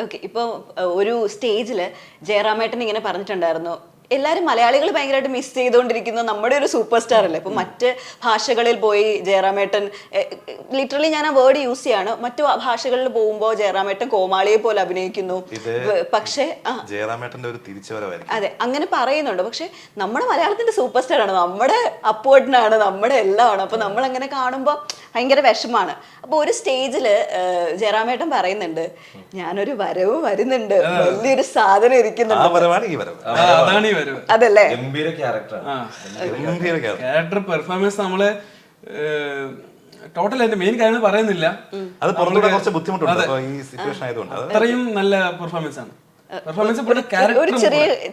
Okay, ഇപ്പോൾ ഒരു സ്റ്റേജിൽ ജയറാമേട്ടൻ ഇങ്ങനെ പറഞ്ഞിട്ടുണ്ടായിരുന്നു, എല്ലാവരും മലയാളികൾ ഭയങ്കരമായിട്ട് മിസ് ചെയ്തുകൊണ്ടിരിക്കുന്ന നമ്മുടെ ഒരു സൂപ്പർ സ്റ്റാർ അല്ലേ. ഇപ്പം മറ്റ് ഭാഷകളിൽ പോയി ജയറാമേട്ടൻ, ലിറ്ററലി ഞാൻ ആ വേർഡ് യൂസ് ചെയ്യാണ്, മറ്റു ഭാഷകളിൽ പോകുമ്പോൾ ജയറാമേട്ടൻ കോമാളിയെ പോലെ അഭിനയിക്കുന്നു. പക്ഷേ ജയറാമേട്ടന്റെ ഒരു തിരിച്ചുവരവായിരിക്കും. അതെ, അങ്ങനെ പറയുന്നുണ്ട്. പക്ഷെ നമ്മുടെ മലയാളത്തിന്റെ സൂപ്പർ സ്റ്റാർ ആണ്, നമ്മുടെ അപ്പുവേട്ടനാണ്, നമ്മുടെ എല്ലാം ആണ്. അപ്പൊ നമ്മൾ അങ്ങനെ കാണുമ്പോൾ ഭയങ്കര വിഷമാണ്. അപ്പൊ ഒരു സ്റ്റേജില് ജയറാമേട്ടൻ പറയുന്നുണ്ട്, ഞാനൊരു വരവ് വരുന്നുണ്ട്, വലിയൊരു സാധനം ഇരിക്കുന്നുണ്ട്. അതല്ലേ ക്യാരക്ടർ പെർഫോമൻസ് നമ്മള് ടോട്ടൽ എന്റെ മെയിൻ കാര്യങ്ങൾ പറയുന്നില്ല, അത്രയും നല്ല പെർഫോമൻസ് ആണ്. ഒരു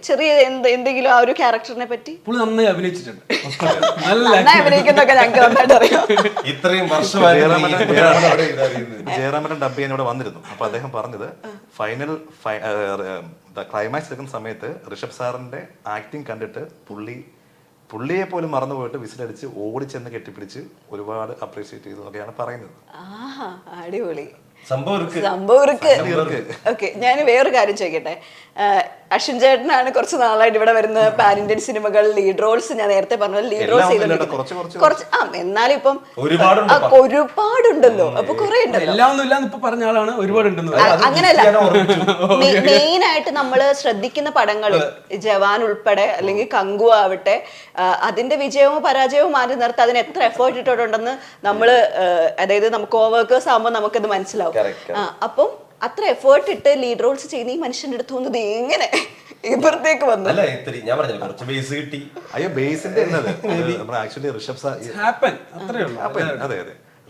ചെറിയ എന്തെങ്കിലും ആ ഒരു ക്യാരക്ടറിനെ പറ്റി പുള്ളി നന്നായി അഭിനയിച്ചിട്ടുണ്ട്. അഭിനയിക്കുന്നൊക്കെ ഞങ്ങൾക്ക് നന്നായിട്ട് അറിയാം. ഇത്രയും വർഷം ജയറാമേട്ടൻ ഡബ് ചെയ്യാൻ ഇവിടെ വന്നിരുന്നു. അപ്പൊ അദ്ദേഹം പറഞ്ഞത് ഫൈനൽ ക്ലൈമാക്സ് എടുക്കുന്ന സമയത്ത് ഋഷഭ് സാറിന്റെ ആക്ടിങ് കണ്ടിട്ട് പുള്ളിയെ പോലും മറന്നുപോയിട്ട് വിസിലടിച്ച് ഓടിച്ചെന്ന് കെട്ടിപ്പിടിച്ച് ഒരുപാട് അപ്രീഷിയേറ്റ് ചെയ്തു എന്നൊക്കെയാണ് പറയുന്നത്. അടിപൊളി സംഭവം. ഓക്കെ, ഞാൻ വേറൊരു കാര്യം ചോദിക്കട്ടെ. അശ്വിൻ ചേട്ടനാണ് കുറച്ച് നാളായിട്ട് ഇവിടെ വരുന്ന പാൻ ഇന്ത്യൻ സിനിമകൾ ലീഡ് റോൾസ്, ഞാൻ നേരത്തെ പറഞ്ഞത് ലീഡ് റോൾസ് ചെയ്തിട്ടുണ്ട് കുറച്ച്. എന്നാലും ഇപ്പം ഒരുപാടുണ്ടല്ലോ, അപ്പൊ കുറെ ഉണ്ടല്ലോ. അങ്ങനെയല്ല, മെയിൻ ആയിട്ട് നമ്മള് ശ്രദ്ധിക്കുന്ന പടങ്ങൾ ജവാൻ ഉൾപ്പെടെ അല്ലെങ്കിൽ കങ്കു ആവട്ടെ, അതിന്റെ വിജയവും പരാജയവും മാറ്റി നിർത്തി അതിന് എത്ര എഫേർട്ട് ഇട്ടിട്ടുണ്ടെന്ന് നമ്മള്, അതായത് നമുക്ക് കോവർക്കേഴ്സ് ആകുമ്പോൾ നമുക്കത് മനസ്സിലാവും. അപ്പം അത്ര എഫേർട്ട് ഇട്ട് ലീഡ് റോൾസ് ചെയ്യുന്ന ഈ മനുഷ്യന്റെ അടുത്ത് വന്നത് എങ്ങനെ ഇപ്പുറത്തേക്ക് വന്നു?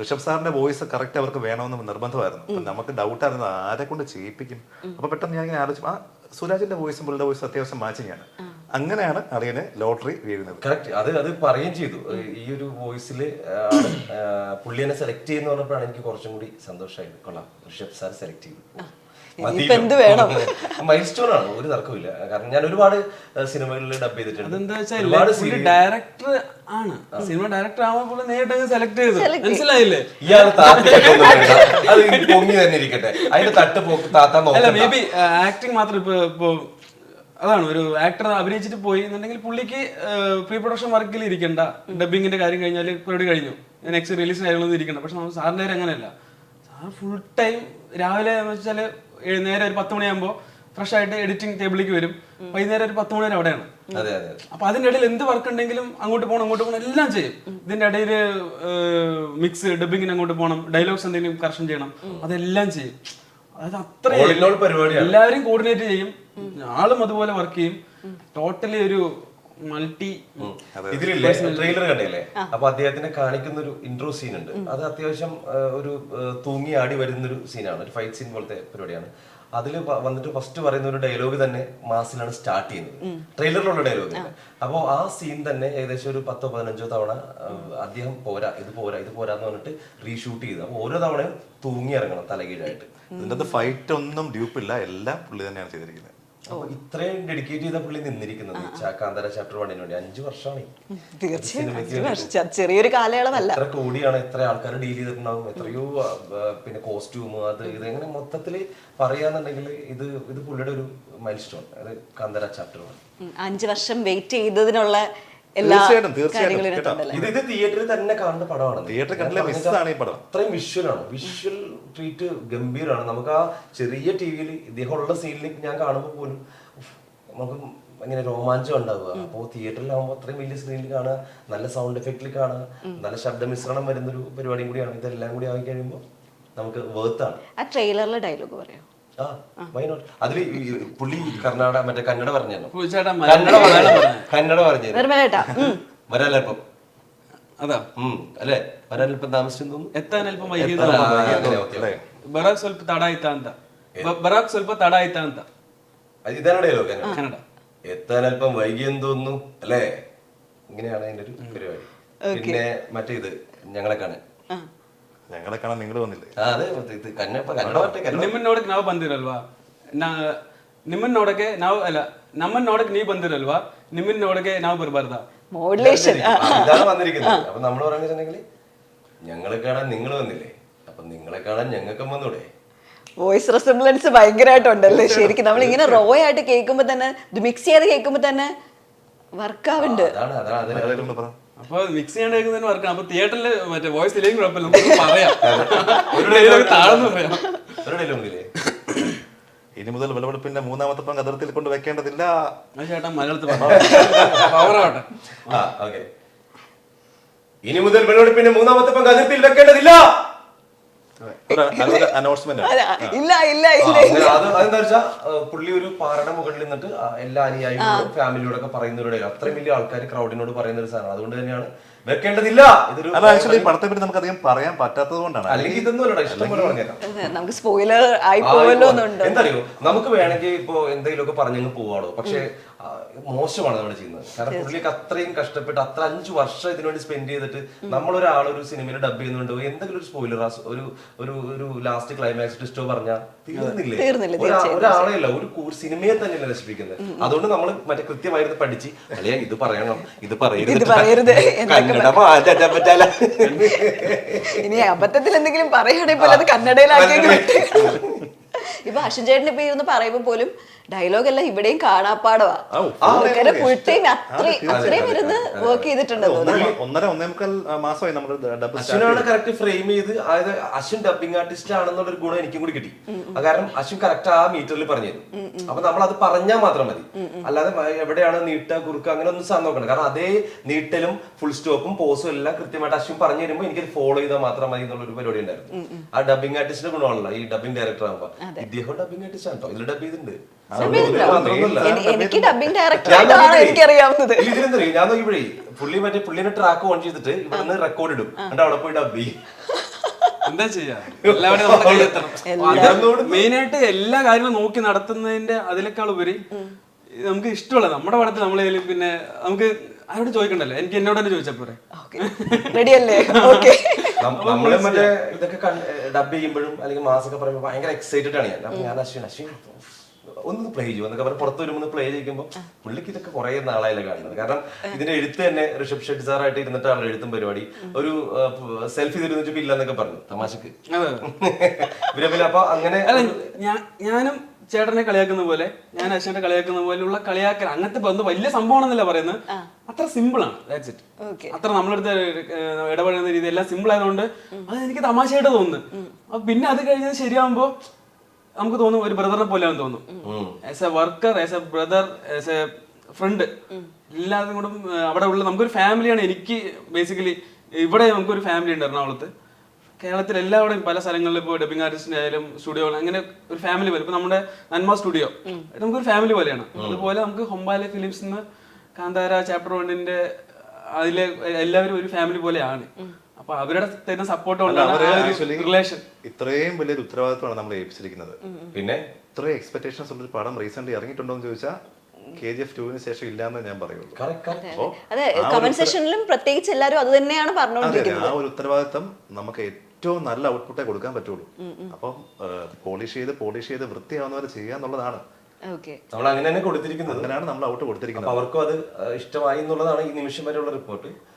ഋഷഭ് സാറിന്റെ വോയിസ് കറക്റ്റ് അവർക്ക് വേണമെന്ന് നിർബന്ധമായിരുന്നു. നമുക്ക് ഡൗട്ടായിരുന്നു ആരെ കൊണ്ട് ചെയ്യിപ്പിക്കും. അപ്പൊ പെട്ടെന്ന് ഞാൻ ഇങ്ങനെ ആലോചിച്ചു, സുരാജിന്റെ വോയിസും പുള്ളിയുടെ വോയിസും അത്യാവശ്യം മാച്ചിങ് ആണ്. അങ്ങനെയാണ് അളിയന് ലോട്ടറി വീഴുന്നത്. കറക്റ്റ്, അത് പറയുകയും ചെയ്തു. ഈ ഒരു വോയിസില് പുള്ളിനെ സെലക്ട് ചെയ്യുന്ന പറഞ്ഞപ്പോഴാണ് എനിക്ക് കുറച്ചും കൂടി സന്തോഷമായത്. കൊള്ളാം, ഋഷഭ് സാർ സെലക്ട് ചെയ്തു. മൈൽ സ്റ്റോൺ ആണ്, ഒരു തർക്കമില്ല. കാരണം ഞാൻ ഒരുപാട് സിനിമകളിൽ ഡബ് ചെയ്തിട്ടുണ്ട്. ഡയറക്ടർ ആണ്, സിനിമ ഡയറക്ടർ ആവുമ്പോൾ നേരിട്ട് സെലക്ട് ചെയ്തു, മനസ്സിലായില്ലേ? ഇയാൾ പൊങ്ങി തന്നെ ഇരിക്കട്ടെ, അതിന്റെ തട്ട് പോക്ക് താത്താൻ നോക്കില്ല. മേ ബി ആക്ടിങ് മാത്രം. ഇപ്പൊ അതാണ്, ഒരു ആക്ടർ അഭിനയിച്ചിട്ട് പോയി എന്നുണ്ടെങ്കിൽ പുള്ളിക്ക് പ്രീ പ്രൊഡക്ഷൻ വർക്കിൽ ഇരിക്കണ്ട, ഡബിങ്ങിന്റെ കാര്യം കഴിഞ്ഞാൽ പരിപാടി കഴിഞ്ഞു, നെക്സ്റ്റ് റിലീസിന് കാര്യങ്ങളൊന്നും ഇരിക്കണ്ട. പക്ഷെ നമ്മൾ സാറിന്റെ കാര്യം അങ്ങനെയല്ല. സാർ ഫുൾ ടൈം രാവിലെ എന്ന് വെച്ചാല് നേരെ ഒരു 10 മണിയാകുമ്പോൾ ഫ്രഷ് ആയിട്ട് എഡിറ്റിംഗ് ടേബിളിലേക്ക് വരും, വൈകുന്നേരം ഒരു 10 മണി വരെ അവിടെയാണ്. അപ്പൊ അതിന്റെ ഇടയിൽ എന്ത് വർക്ക് ഉണ്ടെങ്കിലും അങ്ങോട്ട് പോകണം എല്ലാം ചെയ്യും. ഇതിന്റെ ഇടയിൽ മിക്സ് ഡബിങ്ങിന് അങ്ങോട്ട് പോകണം, ഡയലോഗ്സ് എന്തെങ്കിലും കറക്ഷൻ ചെയ്യണം, അതെല്ലാം ചെയ്യും. അതായത് അത്രയും എല്ലാവരും കോർഡിനേറ്റ് ചെയ്യും, ആളും അതുപോലെ വർക്ക് ചെയ്യും. ടോട്ടലി ഒരു മൾട്ടി. ഇതിലില്ലേ ട്രെയിലർ കണ്ടില്ലേ? അപ്പൊ അദ്ദേഹത്തിനെ കാണിക്കുന്ന ഒരു ഇൻട്രോ സീൻ ഉണ്ട്. അത് അത്യാവശ്യം ഒരു തൂങ്ങി ആടി വരുന്നൊരു സീനാണ്, ഒരു ഫൈറ്റ് സീൻ പോലത്തെ പരിപാടിയാണ്. അതിൽ വന്നിട്ട് ഫസ്റ്റ് പറയുന്ന ഒരു ഡയലോഗ് തന്നെ മാസിലാണ് സ്റ്റാർട്ട് ചെയ്യുന്നത്, ട്രെയിലറിലുള്ള ഡയലോഗ്. അപ്പോൾ ആ സീൻ തന്നെ ഏകദേശം ഒരു 10-15 തവണ അദ്ദേഹം ഇത് പോരാന്ന് പറഞ്ഞിട്ട് റീഷൂട്ട് ചെയ്ത്. അപ്പൊ ഓരോ തവണയും തൂങ്ങി ഇറങ്ങണം തലകീഴായിട്ട്. ഇതിന്റെ ഫൈറ്റ് ഒന്നും ഡ്യൂപ്പില്ല, എല്ലാം പുള്ളി തന്നെയാണ് ചെയ്തിരിക്കുന്നത്. അപ്പൊ ഇത്രയും ഡെഡിക്കേറ്റ് ചെയ്ത പുള്ളി നിന്നിരിക്കുന്നത് കാന്താര ചാപ്റ്റർ 1 വേണ്ടി 5 വർഷമാണ്. ചെറിയൊരു കാലയളവല്ല. എത്ര കോടിയാണ്, എത്ര ആൾക്കാർ ഡീൽ ചെയ്തിട്ടുണ്ടാവും, എത്രയോ പിന്നെ കോസ്റ്റ്യൂം, അത് ഇത് എങ്ങനെ മൊത്തത്തില് പറയാന്നുണ്ടെങ്കിൽ ഇത് പുള്ളിയുടെ ഒരു മൈൽ സ്റ്റോൺ. അത് കാന്താര ചാപ്റ്റർ 1 5 വർഷം വെയിറ്റ് ചെയ്തതിനുള്ള ഇത് തിയേറ്ററിൽ തന്നെ കാണുന്ന പടമാണ്. അത്രയും വിഷ്വലാണ്, വിഷ്വൽ ട്രീറ്റ് ഗംഭീരമാണ്. നമുക്ക് ആ ചെറിയ ടിവിയിൽ ഇദ്ദേഹമുള്ള സീനിൽ ഞാൻ കാണുമ്പോൾ പോലും നമുക്ക് ഇങ്ങനെ രോമാഞ്ചം ഉണ്ടാവുക. അപ്പോൾ തിയേറ്ററിലാവുമ്പോൾ അത്രയും വലിയ സ്ക്രീനിൽ കാണുക, നല്ല സൗണ്ട് എഫക്റ്റിൽ കാണുക, നല്ല ശബ്ദ മിശ്രണം വരുന്നൊരു പരിപാടിയും കൂടിയാണ്. ഇതെല്ലാം കൂടി ആയി കഴിയുമ്പോൾ നമുക്ക് വേർത്താണ്. ആ ട്രെയിലറിലെ ഡയലോഗ് പറയാം. അതില് പുള്ളി കന്നഡ പറഞ്ഞു, വരാനല്പം അല്ലേ, വരാനല്പം താമസിച്ചു തോന്നുന്നു, എത്താനല്പം ഇതാണ് ഡയലോഗ്. എത്താനല്പം വൈകിയെന്ന് തോന്നുന്നു അല്ലേ, ഇങ്ങനെയാണ് അതിന്റെ ഒരു പരിപാടി. പിന്നെ മറ്റേ ഇത് ഞങ്ങളെ കാണാൻ നിങ്ങൾ വന്നില്ലേ? ನಿಮ್ಮನ್ನ ನೋಡಕ್ ನಾವು ಬಂದಿರಲ್ವಾ, ನಿಮ್ಮನ್ನ ನೋಡಕ್ಕೆ ನಾವು ಅಲ್ಲ, ನಮ್ಮನ್ನ ನೋಡಕ್ ನೀವ್ ಬಂದಿರಲ್ವಾ, ನಿಮ್ಮನ್ನ ನೋಡಕ್ಕೆ ನಾವು ಬರಬಾರ್ದ? മോഡുലേഷൻ ഇതാണ് വന്നിരിക്കുന്നത്. അപ്പൊ നമ്മൾ പറയുകയാണെന്നുണ്ടെങ്കിൽ ഞങ്ങളെ കാണാൻ നിങ്ങൾ വന്നില്ലേ, അപ്പൊ നിങ്ങളെ കാണാൻ ഞങ്ങൾക്കും വന്നൂടെ. വോയിസ് റെസിംബ്ലൻസ് ഭയങ്കരമായിട്ടുണ്ടല്ലേ ശരിക്കും. നമ്മൾ ഇങ്ങനെ റോ ആയിട്ട് കേൾക്കുമ്പോ തന്നെ ഇത് മിക്സ് ചെയ്ത് കേൾക്കുമ്പോ തന്നെ വർക്കാവുണ്ട്. മലയാളത്തിലൊന്ന് പറ. അപ്പൊ മിക്സ് ചെയ്യാണ്ട് കേൾക്കുന്നതിന് വർക്കാണ്. അപ്പൊ തിയേറ്ററിൽ മറ്റേ വോയിസ് ഇല്ലെങ്കിൽ കുഴപ്പമില്ല, നമുക്ക് പറയാം. ഒരു ഡയലോഗ് താഴെന്ന് പറയാം. ഒരു dialogue ഇല്ലേ? ഇനി മുതൽ വിളവെടുപ്പിന്റെ മൂന്നാമത്തെ പങ്ക് അതിർത്തിയിൽ കൊണ്ട് വെക്കേണ്ടതില്ല. അത് ചേട്ടാ മലയാളത്തിൽ പവറാവട്ടെ. ഓക്കെ. ഇനി മുതൽ വിളവെടുപ്പിന്റെ മൂന്നാമത്തെ പങ്ക് അതിർത്തിയിൽ വെക്കേണ്ടതില്ല. അനൗൺസ്മെന്റ്. ഇല്ല ഇല്ല ഇല്ല അതെന്താ വെച്ചാ പുള്ളി ഒരു പാറയുടെ മുകളിൽ നിന്നിട്ട് എല്ലാ അനുയായികളും ഫാമിലിയോടൊക്കെ പറയുന്ന ഒരു dialogue. അത്രയും വലിയ ആൾക്കാർ ക്രൗഡിനോട് പറയുന്ന ഒരു സാധനം. അതുകൊണ്ട് തന്നെയാണ് വെക്കേണ്ടതില്ല. ഇതൊരു അല്ല, ആക്ച്വലി പടത്തെ പറ്റി നമുക്ക് അധികം പറയാൻ പറ്റാത്തത് കൊണ്ടാണ്. അല്ലെങ്കിൽ ഇതൊന്നും അല്ലടാ, ഇഷ്ടം പോലെ പറഞ്ഞേക്കാം. നമുക്ക് സ്പോയിലർ ആയി പോവല്ലോ എന്നുണ്ട്. എന്തറിയോ, നമുക്ക് വേണമെങ്കിൽ ഇപ്പൊ എന്തെങ്കിലുമൊക്കെ പറഞ്ഞങ്ങ് പോവാടോ, പക്ഷെ മോശമാണ് നമ്മൾ ചെയ്യുന്നത്. കാരണം പുള്ളിക്ക് അത്രയും കഷ്ടപ്പെട്ട് അത്ര 5 വർഷം ഇതിനുവേണ്ടി സ്പെൻഡ് ചെയ്തിട്ട് നമ്മളൊരാളൊരു സിനിമയിൽ ഡബ് ചെയ്യുന്നുണ്ട്, എന്തെങ്കിലും ഒരു സ്പോയിലർ ഒരു ലാസ്റ്റ് ക്ലൈമാക്സ് ട്വിസ്റ്റോ പറഞ്ഞാൽ തീർന്നില്ലേ? ഒരാളെയല്ല, ഒരു സിനിമയെ തന്നെയല്ല നശിപ്പിക്കുന്നത്. അതുകൊണ്ട് നമ്മൾ മറ്റേ കൃത്യമായിരുന്നു പഠിച്ച് അല്ലെ ഇത് പറയണം, ഇത് പറയരുത്, ഇനി അബദ്ധത്തിൽ എന്തെങ്കിലും പറയുകയാണെങ്കിൽ അത് കന്നഡയിലാക്കി. ഇപ്പൊ അശ്വിൻ ചേട്ടൻ ഇപ്പൊ ഇരുന്ന് പറയുമ്പോ പോലും ഡയലോഗ് എല്ലാം ഇവിടെയും കാണാപ്പാടവാ. ആൾക്കാരെ ഫുൾ ടൈം അത്രയും ഇരുന്ന് വർക്ക് ചെയ്തിട്ടുണ്ട്. 1.5 മാസമായി നമ്മൾ ഡബ്. അശ്വിനാണ് കറക്റ്റ് ഫ്രെയിം ചെയ്ത്, അതായത് അശ്വിൻ ഡബിങ് ആർട്ടിസ്റ്റ് ആണെന്നുള്ളൊരു ഗുണം എനിക്കും കൂടി കിട്ടി. കാരണം അശ്വിൻ കറക്റ്റ് ആ മീറ്ററിൽ പറഞ്ഞു തരും. അപ്പൊ നമ്മൾ അത് പറഞ്ഞാൽ മാത്രം മതി, അല്ലാതെ എവിടെയാണ് നീട്ട കുറുക്ക് അങ്ങനെ ഒന്നും സാധനം നോക്കണം. കാരണം അതേ നീട്ടലും ഫുൾ സ്റ്റോപ്പും പോസും എല്ലാം കൃത്യമായിട്ട് അശ്വിൻ പറഞ്ഞു തരുമ്പോൾ എനിക്കത് ഫോളോ ചെയ്താൽ മാത്രം മതി എന്നുള്ളൊരു പരിപാടി ഉണ്ടായിരുന്നു. ആ ഡബിങ് ആർട്ടിസ്റ്റിന്റെ ഗുണമാണല്ലോ ഈ ഡബിങ് ഡയറക്ടർ ആകുമ്പോ. ഇദ്ദേഹം ഡബിങ് ആർട്ടിസ്റ്റ് ആണ് കേട്ടോ, ഇതിൽ ഡബ് ചെയ്തിട്ടുണ്ട്. എനിക്ക് ഡബിങ് ഡയറക്ടറായിട്ടാണ് എനിക്കറിയാവുന്നത്. ഇതിലെന്തറിയോ, ഞാൻ നോക്കിയപ്പോഴേ പുള്ളിനെ ട്രാക്ക് ഓൺ ചെയ്തിട്ട് ഇവിടുന്ന് റെക്കോർഡ് ഇടും, എന്നിട്ട് അവിടെ പോയി ഡബ് ചെയ്യും. എന്താ ചെയ്യാ, എല്ലാവരും മെയിനായിട്ട് എല്ലാ കാര്യങ്ങളും നോക്കി നടത്തുന്നതിന്റെ അതിനേക്കാൾ ഉപരി നമുക്ക് ഇഷ്ടമുള്ള നമ്മുടെ പടത്തിൽ നമ്മളേലും പിന്നെ നമുക്ക് ആരോട് ചോദിക്കണ്ടല്ലോ, എനിക്ക് എന്നോട് തന്നെ ചോദിച്ചാൽ പോരെ. റെഡിയല്ലേ? ഓക്കെ. നമ്മള് മറ്റേ ഇതൊക്കെ ഡബ് ചെയ്യുമ്പോഴും അല്ലെങ്കിൽ മാസൊക്കെ പറയുമ്പോൾ ഭയങ്കര എക്സൈറ്റഡ് ആണ് ഞാൻ. അപ്പൊ ഞാൻ അശ്വിൻ ഒന്ന് പ്ലേ ചെയ്യും എന്നൊക്കെ പറഞ്ഞ് പുറത്ത് വരുമ്പോൾ പ്ലേ ചെയ്യുമ്പോൾ പുള്ളിക്ക് ഇതൊക്കെ കുറെ നാളായില്ല കാണുന്നത്. കാരണം ഇതിന്റെ എഴുത്ത് തന്നെ ഋഷഭ് ഷെട്ടി സാറായിട്ട് ഇരുന്നിട്ടാണ് എഴുത്തും പരിപാടി. ഒരു സെൽഫി തരുന്ന ഇല്ലെന്നൊക്കെ പറഞ്ഞു തമാശക്ക്. അപ്പൊ അങ്ങനെ ഞാനും ചേട്ടനെ കളിയാക്കുന്ന പോലെ, ഞാൻ അശ്വനെ കളിയാക്കുന്ന പോലെയുള്ള കളിയാക്കൽ അങ്ങനത്തെ വലിയ സംഭവമാണെന്നല്ല പറയുന്നത്. അത്ര സിമ്പിൾ ആണ്, ദാറ്റ്സ് ഇറ്റ്. അത്ര നമ്മളടുത്ത് ഇടപെടുന്ന രീതി എല്ലാം സിമ്പിൾ ആയതുകൊണ്ട് അത് എനിക്ക് തമാശയായിട്ട് തോന്നുന്നു. അപ്പൊ പിന്നെ അത് കഴിഞ്ഞത് ശരിയാകുമ്പോ നമുക്ക് തോന്നും ഒരു ബ്രദറിനെ പോലെയാണെന്ന് തോന്നും. As A worker, as A brother, as a friend, എല്ലാതും കൊണ്ടും അവിടെ ഉള്ള നമുക്കൊരു ഫാമിലിയാണ്. എനിക്ക് ബേസിക്കലി ഇവിടെ നമുക്കൊരു ഫാമിലി ഉണ്ട് എറണാകുളത്ത്. കേരളത്തിൽ എല്ലാവിടെയും പല സ്ഥലങ്ങളിൽ ഇപ്പോൾ ഡബിങ് ആർട്ടിസ്റ്റിന്റെ ആയാലും സ്റ്റുഡിയോ അങ്ങനെ ഒരു ഫാമിലി പോലെ. ഇപ്പൊ നമ്മുടെ നന്മ സ്റ്റുഡിയോ നമുക്കൊരു ഫാമിലി പോലെയാണ്. അതുപോലെ നമുക്ക് ഹൊമ്പാലെ ഫിലിംസ് കാന്താര ചാപ്റ്റർ 1 അതിലെ എല്ലാവരും ഒരു ഫാമിലി പോലെയാണ്. അപ്പൊ അവരുടെ തരുന്ന സപ്പോർട്ട് കൊണ്ടാണ് റിലേഷൻ. ഇത്രയും വലിയൊരു ഉത്തരവാദിത്വമാണ് നമ്മൾ ഏൽപ്പിച്ചിരിക്കുന്നത്. പിന്നെ ഇത്രയും എക്സ്പെക്ടേഷൻസ് ഉള്ളൊരു പടം റീസെന്റ് ഇറങ്ങിയിട്ടുണ്ടോ എന്ന് ചോദിച്ചാൽ KGF 2 ശേഷം ഇല്ലാന്ന് ഞാൻ പറയുള്ളൂ. അതെ, കമന്റ് സെക്ഷനിലും പ്രത്യേകിച്ച് എല്ലാവരും അത് തന്നെയാണ് പറഞ്ഞുകൊണ്ടിരിക്കുന്നത്. ആ ഒരു ഉത്തരവാദിത്വം നമുക്ക് ഏറ്റവും നല്ല ഔട്ട്പുട്ടേ കൊടുക്കാൻ പറ്റുള്ളൂ. അപ്പം പോളിഷ് ചെയ്ത് വൃത്തിയാവുന്നവരെ ചെയ്യാന്നുള്ളതാണ് നമ്മൾ അങ്ങനെ തന്നെ കൊടുത്തിരിക്കുന്നത്. അങ്ങനെയാണ് നമ്മൾ ഔട്ട് കൊടുത്തിരിക്കുന്നത്. അവർക്കും അത് ഇഷ്ടമായി എന്നുള്ളതാണ് ഈ നിമിഷം വരെയുള്ള റിപ്പോർട്ട്.